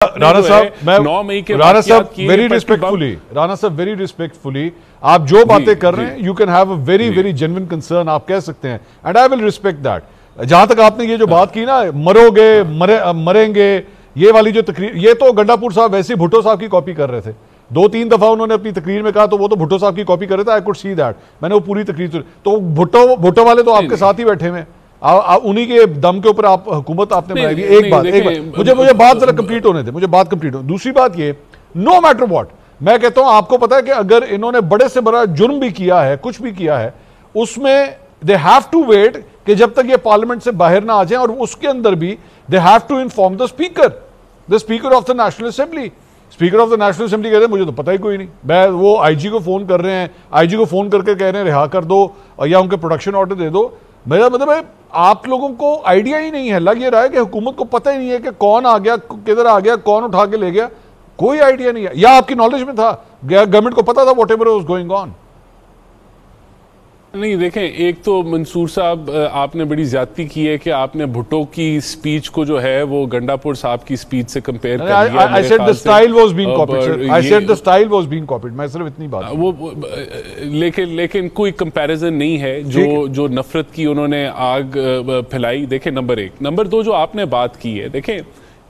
राणा साहब, मैं 9 मई के राणा साहब वेरी रिस्पेक्टफुली आप जो बातें कर रहे हैं, you can have a very very genuine concern, आप कह सकते हैं, and I will respect that. जहां तक आपने ये जो बात की ना, मरोगे मरेंगे, ये वाली जो तकरीर, ये तो गंडापुर साहब वैसे भुट्टो साहब की कॉपी कर रहे थे। 2-3 दफा उन्होंने अपनी तकरीर में कहा, तो वो तो भुट्टो साहब की कॉपी कर रहे थे। आई कुड सी दैट, मैंने वो पूरी तकरीर, तो भुट्टो वाले तो आपके साथ ही बैठे हुए, उन्हीं के दम के ऊपर आप हुकूमत आपने बनाई। एक बात मुझे बात जरा कंप्लीट होने दे, मुझे बात कंप्लीट हो। दूसरी बात ये, नो मैटर व्हाट, मैं कहता हूं आपको पता है कि अगर इन्होंने बड़े से बड़ा जुर्म भी किया है, कुछ भी किया है, उसमें दे हैव टू वेट कि जब तक ये पार्लियामेंट से बाहर ना आ जाए, और उसके अंदर भी they have to inform the speaker of the National Assembly. Speaker of the National Assembly कहते हैं मुझे तो पता ही कोई नहीं। मैं वो आईजी को फोन कर रहे हैं, आईजी को फोन करके कह रहे हैं रिहा कर दो या उनके प्रोडक्शन ऑर्डर दे दो। मेरा मतलब है आप लोगों को आइडिया ही नहीं है, लग ये रहा है कि हुकूमत को पता ही नहीं है कि कौन आ गया, किधर आ गया, कौन उठा के ले गया, कोई आइडिया नहीं है। या आपकी नॉलेज में था, गवर्नमेंट को पता था what ever was going on? नहीं, देखें, एक तो मंसूर साहब आपने बड़ी ज्यादती की है कि आपने भुट्टो की स्पीच को जो है वो गंडापुर साहब की स्पीच से कंपेयर कर लिया। I said the style was being copied, sir. I said the style was being copied. मैं सिर्फ इतनी बात वो लेकिन कोई कंपैरिजन नहीं है जो नफरत की उन्होंने आग फैलाई। देखें, नंबर 1। नंबर 2, जो आपने बात की है, देखें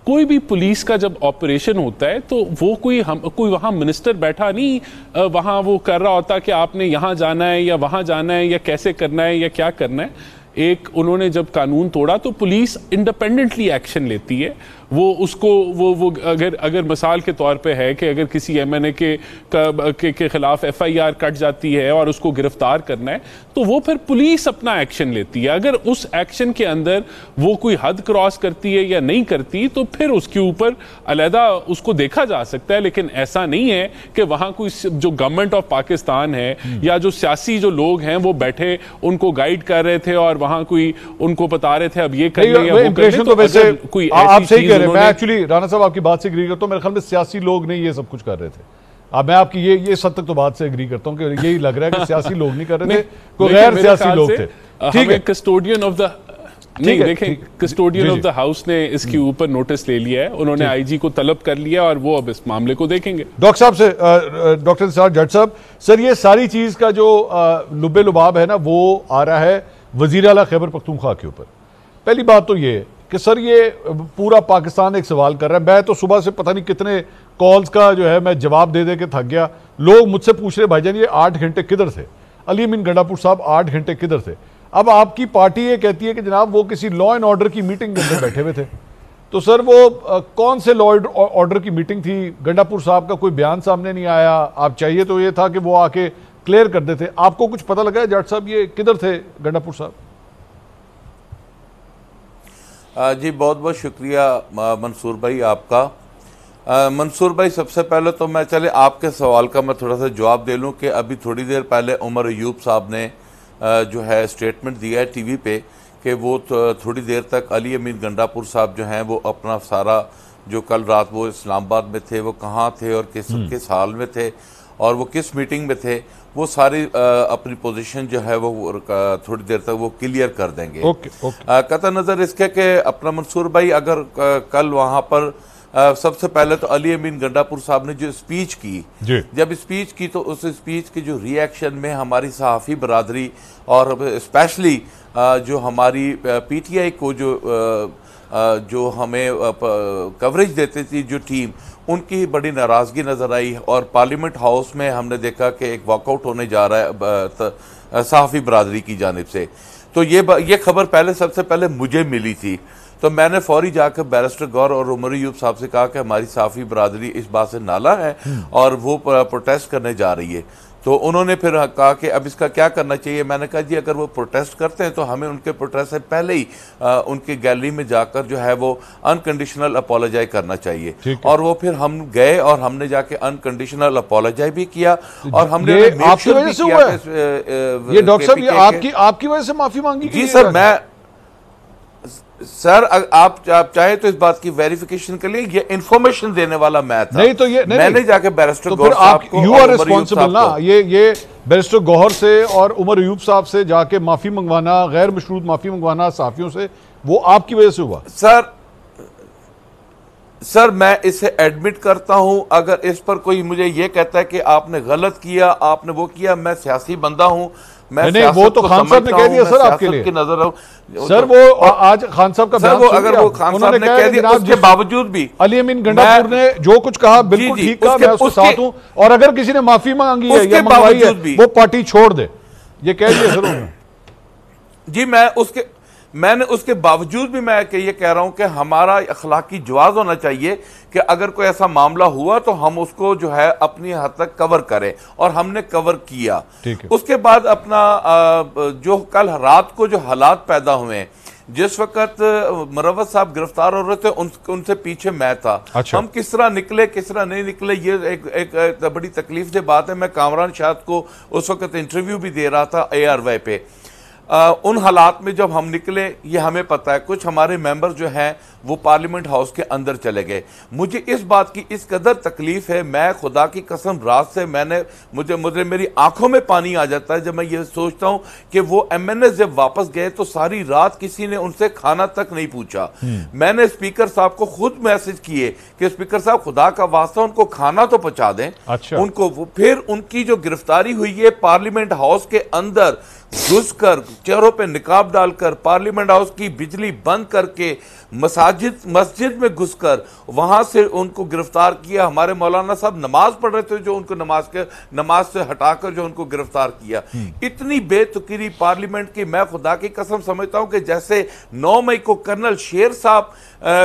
कोई भी पुलिस का जब ऑपरेशन होता है तो वो कोई वहां मिनिस्टर बैठा नहीं वहां वो कर रहा होता कि आपने यहां जाना है या वहां जाना है या कैसे करना है या क्या करना है। एक उन्होंने जब कानून तोड़ा तो पुलिस इंडिपेंडेंटली एक्शन लेती है। वो उसको वो अगर मिसाल के तौर पे है कि अगर किसी एमएनए के खिलाफ एफआईआर कट जाती है और उसको गिरफ्तार करना है तो वो फिर पुलिस अपना एक्शन लेती है। अगर उस एक्शन के अंदर वो कोई हद क्रॉस करती है या नहीं करती तो फिर उसके ऊपर अलहदा उसको देखा जा सकता है। लेकिन ऐसा नहीं है कि वहां कोई जो गवर्नमेंट ऑफ पाकिस्तान है या जो सियासी जो लोग हैं वो बैठे उनको गाइड कर रहे थे और वहां कोई उनको बता रहे थे अब ये कर ले या वो कर ले। तो वैसे कोई ऐसी मैं एक्चुअली राणा साहब आपकी बात से एग्री करता हूं। मेरे ख्याल में सियासी लोग नहीं ये सब कुछ कर रहे थे। अब मैं आपकी ये सद तक तो बात से एग्री करता हूं कि यही लग रहा है कि सियासी लोग नहीं कर रहे थे, कोई गैर सियासी लोग थे। ठीक है, कस्टोडियन ऑफ द नहीं, देखें, कस्टोडियन ऑफ द हाउस ने इसके ऊपर नोटिस ले लिया है, उन्होंने आईजी को तलब कर लिया और वो अब इस मामले को देखेंगे। डॉक्टर साहब से, डॉक्टर इंतजार जट साहब, सर ये सारी चीज का जो लुबे लुबाब है ना वो आ रहा है वजीर आला खैबर पख्तूनख्वा के ऊपर। पहली बात तो ये कि सर ये पूरा पाकिस्तान एक सवाल कर रहा है। मैं तो सुबह से पता नहीं कितने कॉल्स का जो है मैं जवाब दे के थक गया। लोग मुझसे पूछ रहे भाईजान ये 8 घंटे किधर थे? अली अमीन गंडापुर साहब 8 घंटे किधर थे? अब आपकी पार्टी ये कहती है कि जनाब वो किसी लॉ एंड ऑर्डर की मीटिंग के अंदर बैठे हुए थे। तो सर वो कौन से लॉ एंड ऑर्डर की मीटिंग थी? गंडापुर साहब का कोई बयान सामने नहीं आया। आप चाहिए तो ये था कि वो आके क्लियर कर देते। आपको कुछ पता लगा है जट साहब ये किधर थे गंडापुर साहब? जी बहुत बहुत शुक्रिया मंसूर भाई आपका। मंसूर भाई, सबसे पहले तो मैं चले आपके सवाल का मैं थोड़ा सा जवाब दे लूँ कि अभी थोड़ी देर पहले उमर अयूब साहब ने जो है स्टेटमेंट दिया है टीवी पे कि वो थोड़ी देर तक अली अमीन गंडापुर साहब जो हैं वो अपना सारा जो कल रात वो इस्लामाबाद में थे वो कहाँ थे और किस हाल में थे और वो किस मीटिंग में थे, वो सारी अपनी पोजीशन जो है वो थोड़ी देर तक वो क्लियर कर देंगे। कतई नज़र इसके कि अपना मंसूर भाई अगर कल वहाँ पर सबसे पहले तो अली अमीन गंडापुर साहब ने जो स्पीच की, जब स्पीच की तो उस स्पीच के जो रिएक्शन में हमारी सहाफ़ी बरादरी और स्पेशली जो हमारी पीटीआई को जो हमें कवरेज देती थी जो टीम, उनकी बड़ी नाराज़गी नज़र आई और पार्लियामेंट हाउस में हमने देखा कि एक वॉकआउट होने जा रहा है सहाफ़ी बरादरी की जानिब से। तो ये खबर पहले सबसे पहले मुझे मिली थी, तो मैंने फौरी जाकर बैरिस्टर गौर और उमर अयूब साहब से कहा कि हमारी सहाफ़ी बरादरी इस बात से नाला है और वो प्रोटेस्ट करने जा रही है। तो उन्होंने फिर कहा कि अब इसका क्या करना चाहिए। मैंने कहा जी अगर वो प्रोटेस्ट करते हैं तो हमें उनके प्रोटेस्ट से पहले ही उनकी गैलरी में जाकर जो है वो अनकंडीशनल अपोलोजाइज करना चाहिए। और वो फिर हम गए और हमने जाके अनकंडीशनल अपोलोजाइज भी किया और हमने आपकी वजह से हुआ ये डॉक्टर साहब, ये आपकी वजह से माफी मांगी? जी सर, सर आप चाहे तो इस बात की वेरिफिकेशन के लिए ये इंफॉर्मेशन देने वाला मैं था। नहीं तो ये मैंने जाके बैरिस्टर गौहर साहब को, यू आर रिस्पॉन्सिबल ना, ये बैरिस्टर गौहर से और उमर अयूब साहब से जाके माफी मंगवाना, गैर मशरूत माफी मंगवाना सहाफियों से, वो आपकी वजह से हुआ? सर सर मैं इसे एडमिट करता हूं। अगर इस पर कोई मुझे ये कहता है कि आपने गलत किया, आपने वो किया, मैं सियासी बंदा हूं, मैं नहीं, वो तो खान साहब ने कह दिया सर आपके लिए की नजर सर। वो आज खान साहब का सर वो अगर वो खान साहब ने कह दिया, उसके बावजूद भी अली अमीन गंडापुर ने जो कुछ कहा बिल्कुल ठीक कहा, मैं उसके साथ हूं। और अगर किसी ने माफी मांगी है या मंगवाई है वो पार्टी छोड़ दे, ये कह दिया सर उन्होंने। जी मैंने उसके बावजूद भी मैं ये कह रहा हूं कि हमारा अखलाकी जवाज होना चाहिए कि अगर कोई ऐसा मामला हुआ तो हम उसको जो है अपनी हद तक कवर करें, और हमने कवर किया। उसके बाद अपना जो कल रात को जो हालात पैदा हुए, जिस वक्त मुरव्वत साहब गिरफ्तार हो रहे थे उनसे पीछे मैं था। अच्छा। हम किस तरह निकले किस तरह नहीं निकले, ये एक बड़ी तकलीफ से बात है। मैं कामरान शाद को उस वक्त इंटरव्यू भी दे रहा था ARY पे। उन हालात में जब हम निकले, ये हमें पता है, कुछ हमारे मेंबर जो हैं वो पार्लियामेंट हाउस के अंदर चले गए। मुझे इस बात की इस कदर तकलीफ है, मैं खुदा की कसम रात से मुझे मेरी आंखों में पानी आ जाता है जब मैं ये सोचता हूं कि वो MNS जब वापस गए तो सारी रात किसी ने उनसे खाना तक नहीं पूछा। मैंने स्पीकर साहब को खुद मैसेज किए कि स्पीकर साहब खुदा का वास्ता उनको खाना तो पहुंचा दें। अच्छा। उनको फिर उनकी जो गिरफ्तारी हुई है पार्लियामेंट हाउस के अंदर घुसकर, चेहरों पे निकाब डालकर, पार्लियामेंट हाउस की बिजली बंद करके, मस्जिद में घुसकर वहां से उनको गिरफ्तार किया। हमारे मौलाना साहब नमाज पढ़ रहे थे, जो उनको नमाज से हटाकर जो उनको गिरफ्तार किया। इतनी बेतुकीरी पार्लियामेंट की, मैं खुदा की कसम समझता हूं कि जैसे 9 मई को कर्नल शेर साहब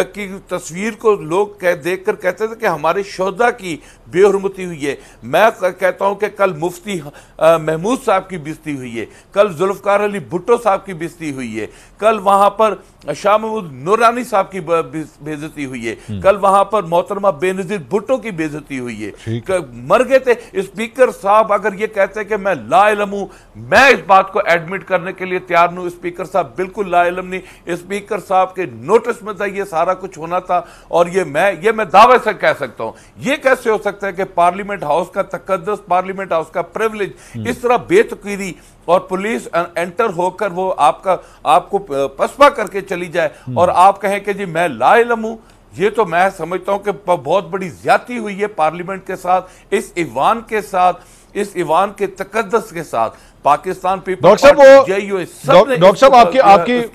की तस्वीर को लोग देखकर कहते थे कि हमारे शोधा की बेहुरमती हुई है। मैं कहता हूं कि कल मुफ्ती महमूद साहब की बेइज्जती हुई है, कल जुल्फकार अली भुट्टो साहब की बेइज्जती हुई है, कल वहां पर शाह महमूद नूरानी साहब की बेइज्जती हुई है, कल वहां पर मोहतरमा बेनजीर भुट्टो की बेइज्जती हुई है। मर गए थे। स्पीकर साहब अगर ये कहते हैं कि मैं लाइलम हूं, मैं इस बात को एडमिट करने के लिए तैयार हूं। स्पीकर साहब बिल्कुल लाइलम नहीं, स्पीकर साहब के नोटिस में था ये सारा कुछ होना था। और ये मैं दावे से कह सकता हूं, ये कैसे हो सकता है कि पार्लियामेंट हाउस का तकद्दुस, पार्लियामेंट हाउस का प्रिविलेज इस तरह बेतुकीरी और पुलिस एंटर होकर वो आपको पसपा करके चली जाए और आप कहें कि जी मैं लाइलम हूं। ये तो मैं समझता हूं कि बहुत बड़ी ज्यादती हुई है पार्लियामेंट के साथ, इस ईवान के साथ, इस ईवान के तकद्दुस के साथ। पाकिस्तान पीपल डॉक्टर साहब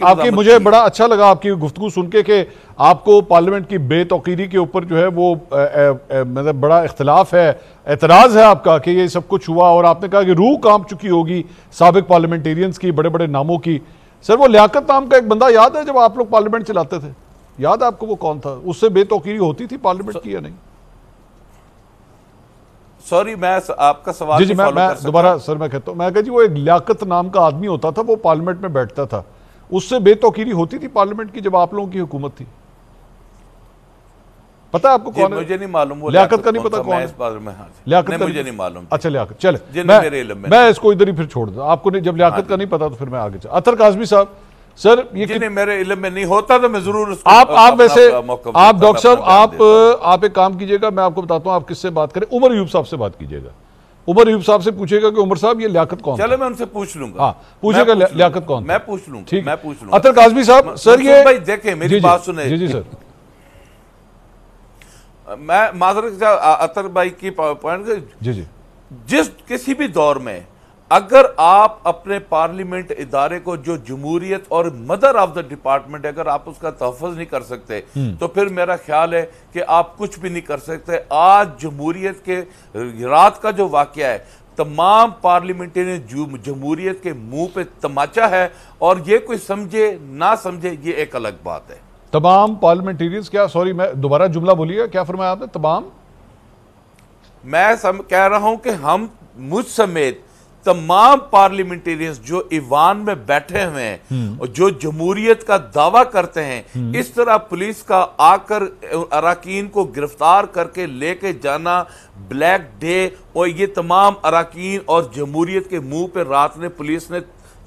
आपकी मुझे बड़ा अच्छा लगा आपकी गुफ्तगू सुन के आपको पार्लियामेंट की बेतौकीरी के ऊपर जो है वो मतलब बड़ा इख्तिलाफ है, एतराज है आपका कि ये सब कुछ हुआ। और आपने कहा कि रूह कांप चुकी होगी साबिक पार्लियामेंटेरियंस की, बड़े बड़े नामों की। सर वो लियाकत नाम का एक बंदा याद है जब आप लोग पार्लियामेंट चलाते थे, याद है आपको वो कौन था? उससे बेतौकीरी होती थी पार्लियामेंट की या नहीं? सॉरी मैं आपका सवाल जी मैं दोबारा सर मैं कहता हूं, मैं कहा जी वो एक लियाकत नाम का आदमी होता था, वो पार्लियामेंट में बैठता था, उससे बेतौकीरी होती थी पार्लियामेंट की जब आप लोगों की हुकूमत थी? पता है आपको कौन है? मुझे नहीं मालूम। लियाकत का नहीं पता कौन है इस बारे में? लियाकत मुझे नहीं मालूम। अच्छा लियाकत, चले मैं इसको इधर ही फिर छोड़ दूं। आपको नहीं, जब लियाकत का नहीं पता तो फिर मैं आगे चल। अतर काज़मी साहब सर ये मेरे इल्म में नहीं होता तो मैं जरूर आप वैसे आप डॉक्टर साहब आप एक काम कीजिएगा, मैं आपको बताता हूं आप किससे बात करें। उमर अयूब साहब से बात कीजिएगा, उमर अयूब साहब से पूछेगा कि उमर साहब ये लियाकत कौन? चलो मैं उनसे पूछ लूंगा। हाँ पूछेगा लियाकत कौन? मैं पूछ लूंगा, ठीक, मैं पूछ लूंगा। अतर काज़मी साहब सर ये भाई देखें मेरी बात सुने। जी सर मैं माजरत अतर भाई की पॉइंट, जी जिस किसी भी दौर में अगर आप अपने पार्लियामेंट इदारे को जो जमहूरियत और मदर ऑफ द डिपार्टमेंट, अगर आप उसका तहफ़्फ़ुज़ नहीं कर सकते तो फिर मेरा ख्याल है कि आप कुछ भी नहीं कर सकते। आज जमहूरियत के रात का जो वाक़या है, तमाम पार्लियामेंटेरियन जमहूरियत के मुंह पे तमाचा है, और ये कोई समझे ना समझे ये एक अलग बात है। तमाम पार्लियामेंटेरियंस क्या, सॉरी मैं दोबारा जुमला बोलिएगा, क्या फरमाया आपने? तमाम मैं कह रहा हूं कि हम मुझ समेत तमाम पार्लियामेंटेरियंस जो ईवान में बैठे हुए हैं और जो जमहूरियत का दावा करते हैं, इस तरह पुलिस का आकर अराकीन को गिरफ्तार करके लेके जाना ब्लैक डे, और ये तमाम अराकीन और जमहूरियत के मुंह पे रात ने पुलिस ने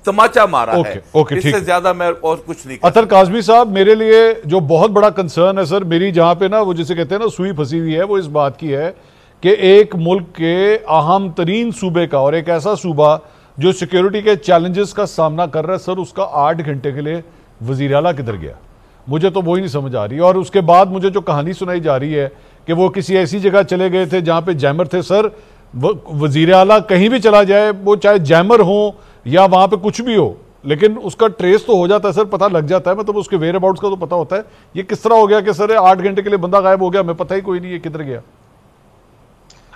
तमाचा मारा है। इससे ज्यादा मैं और कुछ नहीं। अतर काज़मी साहब मेरे लिए जो बहुत बड़ा कंसर्न है सर, मेरी जहां पे ना वो जिसे कहते हैं ना सुई फंसी हुई है, वो इस बात की है कि एक मुल्क के अहम तरीन सूबे का, और एक ऐसा सूबा जो सिक्योरिटी के चैलेंजेस का सामना कर रहा है सर, उसका 8 घंटे के लिए वज़ीर आला किधर गया? मुझे तो वो ही नहीं समझ आ रही। और उसके बाद मुझे जो कहानी सुनाई जा रही है कि वो किसी ऐसी जगह चले गए थे जहां पे जैमर थे। सर, वजीर आला कहीं भी चला जाए, वो चाहे जैमर हो या वहां पे कुछ भी हो, लेकिन उसका ट्रेस तो हो जाता है सर, पता लग जाता है, मतलब उसके वेयर अबाउट्स का तो पता होता है। ये किस तरह हो गया कि सर 8 घंटे के लिए बंदा गायब हो गया, हमें पता ही कोई नहीं है किधर गया।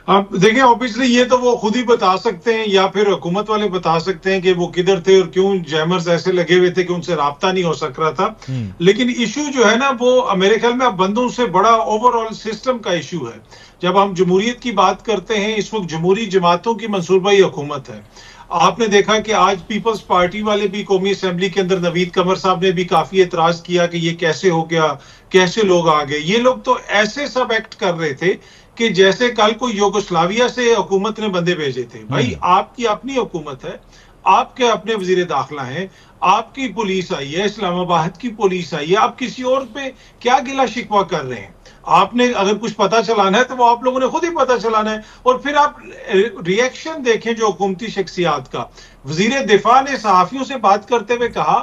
आप देखें, ऑब्वियसली ये तो वो खुद ही बता सकते हैं या फिर हुकूमत वाले बता सकते हैं कि वो किधर थे और क्यों जैमर्स ऐसे लगे हुए थे कि उनसे राब्ता नहीं हो सक रहा था। लेकिन इशू जो है ना, वो मेरे ख्याल में अब बंदों से बड़ा ओवरऑल सिस्टम का इशू है। जब हम जमहूरियत की बात करते हैं, इस वक्त जमहूरी जमातों की मंसूरबाई हुकूमत है। आपने देखा कि आज पीपल्स पार्टी वाले भी कौमी असेंबली के अंदर नवीद कमर साहब ने भी काफी एतराज किया कि ये कैसे हो गया, कैसे लोग आ गए। ये लोग तो ऐसे सब एक्ट कर रहे थे कि जैसे कल को यूगोस्लाविया से हुकूमत ने बंदे भेजे थे। भाई, आपकी अपनी हुकूमत है, आपके अपने वजीर दाखिला हैं, आपकी पुलिस आई है, इस्लामाबाद की पुलिस आई है, आप किसी और पे क्या गिला शिकवा कर रहे हैं? आपने अगर कुछ पता चलाना है तो वो आप लोगों ने खुद ही पता चलाना है। और फिर आप रिएक्शन देखें जो हुकूमती शख्सियात का। वजीर दिफा ने सहाफियों से बात करते हुए कहा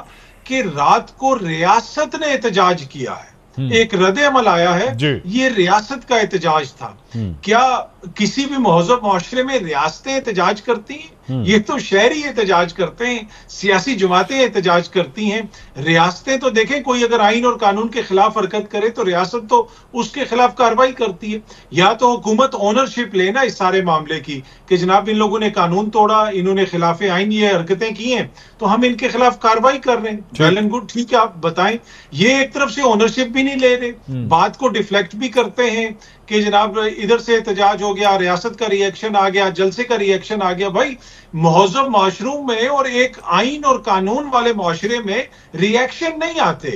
कि रात को रियासत ने एहतजाज किया है, एक रद्द अमल आया है, ये रियासत का एहतजाज था। क्या किसी भी महजब माशरे में रियासतें एहतजाज करती हैं? ये तो शहरी एहतजाज करते हैं, सियासी जमातें एहतजाज करती हैं। रियासतें तो देखें, कोई अगर आइन और कानून के खिलाफ हरकत करे तो रियासत तो उसके खिलाफ कार्रवाई करती है। या तो हुकूमत ओनरशिप लेना इस सारे मामले की कि जनाब इन लोगों ने कानून तोड़ा, इन्होंने खिलाफ आइन ये हरकतें की हैं, तो हम इनके खिलाफ कार्रवाई कर रहे हैं। वेल एंड गुड, ठीक है, आप बताएं। ये एक तरफ से ओनरशिप भी नहीं ले रहे, बात को डिफ्लेक्ट भी करते हैं कि जनाब इधर से एहतजाज हो गया, रियासत का रिएक्शन आ गया, जलसे का रिएक्शन आ गया। भाई, महजब माशरों में और एक आइन और कानून वाले माशरे में रिएक्शन नहीं आते।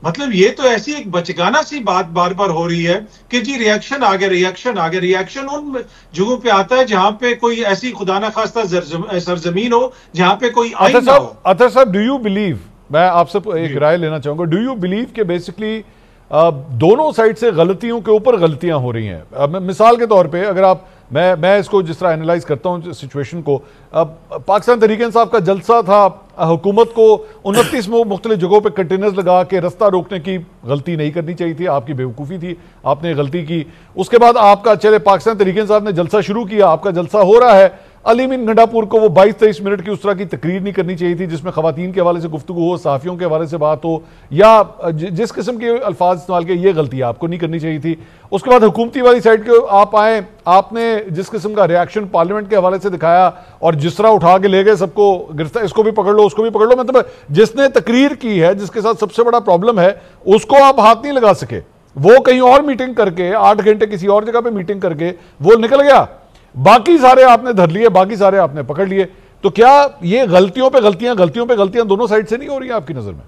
मतलब ये तो ऐसी एक बचगाना सी बात बार बार हो रही है कि जी रिएक्शन आ गया, रिएक्शन आ गया। रिएक्शन उन जगहों पे आता है जहां पे कोई ऐसी खुदा ना खास्ता सरजमीन हो जहां पे कोई आइन ना हो। अतर साहब, डू यू बिलीव, मैं आपसे एक राय लेना चाहूंगा, डू यू बिलीव कि बेसिकली दोनों साइड से गलतियों के ऊपर गलतियां हो रही हैं? मिसाल के तौर पे अगर आप, मैं इसको जिस तरह एनालाइज करता हूं सिचुएशन को, पाकिस्तान तहरीक इंसाफ का जलसा था, हुकूमत को 29 मुख्तलिफ जगहों पे कंटेनर्स लगा के रास्ता रोकने की गलती नहीं करनी चाहिए थी, आपकी बेवकूफ़ी थी, आपने गलती की। उसके बाद आपका, चले पाकिस्तान तहरीक इंसाफ ने जलसा शुरू किया, आपका जलसा हो रहा है, अली मीन गंडापुर को वो 22-23 मिनट की उस तरह की तकरीर नहीं करनी चाहिए थी जिसमें खवातीन के हवाले से गुफ्तगू हो, सहाफ़ियों के हवाले से बात हो, या जिस किस्म के अल्फाज इस्तेमाल के, ये गलती आपको नहीं करनी चाहिए थी। उसके बाद हुकूमती वाली साइड के आप आए, आपने जिस किस्म का रिएक्शन पार्लियामेंट के हवाले से दिखाया और जिस तरह उठा के ले गए सबको, गिरफ्तार, इसको भी पकड़ लो, उसको भी पकड़ लो, मतलब जिसने तकरीर की है, जिसके साथ सबसे बड़ा प्रॉब्लम है, उसको आप हाथ नहीं लगा सके। वो कहीं और मीटिंग करके 8 घंटे किसी और जगह पे मीटिंग करके वो निकल गया, बाकी सारे आपने धर लिए, बाकी सारे आपने पकड़ लिए। तो क्या ये गलतियों पे गलतियां दोनों साइड से नहीं हो रही है आपकी नजर में?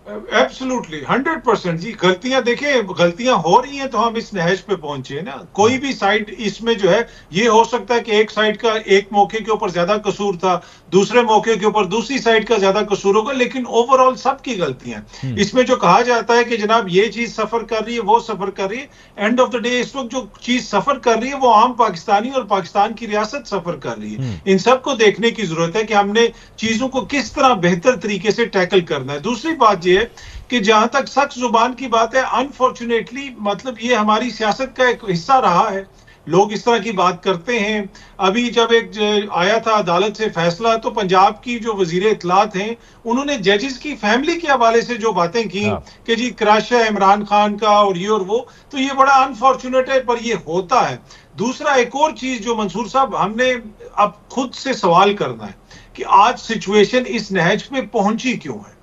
एब्सोल्युटली 100% जी। गलतियां देखें, गलतियां हो रही हैं तो हम इस नहज पे पहुंचे ना। कोई भी साइड इसमें जो है, ये हो सकता है कि एक साइड का एक मौके के ऊपर ज्यादा कसूर था, दूसरे मौके के ऊपर दूसरी साइड का ज्यादा कसूर होगा, लेकिन ओवरऑल सबकी गलतियां। इसमें जो कहा जाता है कि जनाब ये चीज सफर कर रही है, वो सफर कर रही है, एंड ऑफ द डे इस वक्त जो चीज सफर कर रही है वो आम पाकिस्तानी और पाकिस्तान की रियासत सफर कर रही है। इन सबको देखने की जरूरत है कि हमने चीजों को किस तरह बेहतर तरीके से टैकल करना है। दूसरी बात यह है कि जहां तक सख्त जुबान की बात है, अनफॉर्चुनेटली मतलब ये हमारी सियासत का एक हिस्सा रहा है, लोग इस तरह की बात करते हैं। अभी जब एक आया था अदालत से फैसला, तो पंजाब की जो वजीर इत्तलात हैं उन्होंने जजेस की फैमिली के हवाले से जो बातें की कि जी क्रश है इमरान खान का और ये और वो, तो ये बड़ा अनफॉर्चुनेट है, पर ये होता है। दूसरा एक और चीज जो मंसूर साहब हमने अब खुद से सवाल करना है कि आज सिचुएशन इस नहज पे पहुंची क्यों है?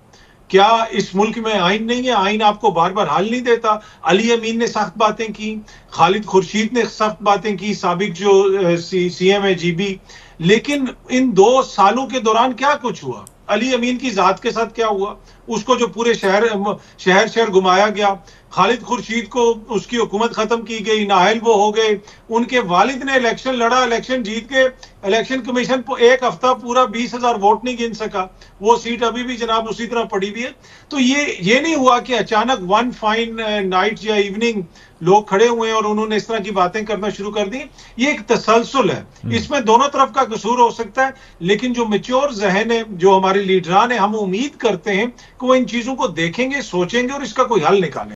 क्या इस मुल्क में आइन नहीं है? आइन आपको बार बार हाल नहीं देता। अली अमीन ने सख्त बातें की, खालिद खुर्शीद ने सख्त बातें की, साबिक जो सीएम है जीबी, लेकिन इन 2 सालों के दौरान क्या कुछ हुआ? अली अमीन की जात के साथ क्या हुआ? उसको जो पूरे शहर घुमाया गया, खालिद खुर्शीद को उसकी हुकूमत खत्म की गई, नाहल वो हो गए, उनके वालिद ने इलेक्शन लड़ा, इलेक्शन जीत के इलेक्शन कमीशन को एक हफ्ता पूरा 20,000 वोट नहीं गिन सका, वो सीट अभी भी जनाब उसी तरह पड़ी हुई है। तो ये नहीं हुआ कि अचानक वन फाइन नाइट या इवनिंग लोग खड़े हुए और उन्होंने इस तरह की बातें करना शुरू कर दी। ये एक तसलसल है, इसमें दोनों तरफ का कसूर हो सकता है, लेकिन जो मैच्योर जहन है, जो हमारे लीडरान है, हम उम्मीद करते हैं कि वो इन चीजों को देखेंगे, सोचेंगे और इसका कोई हल निकालेंगे।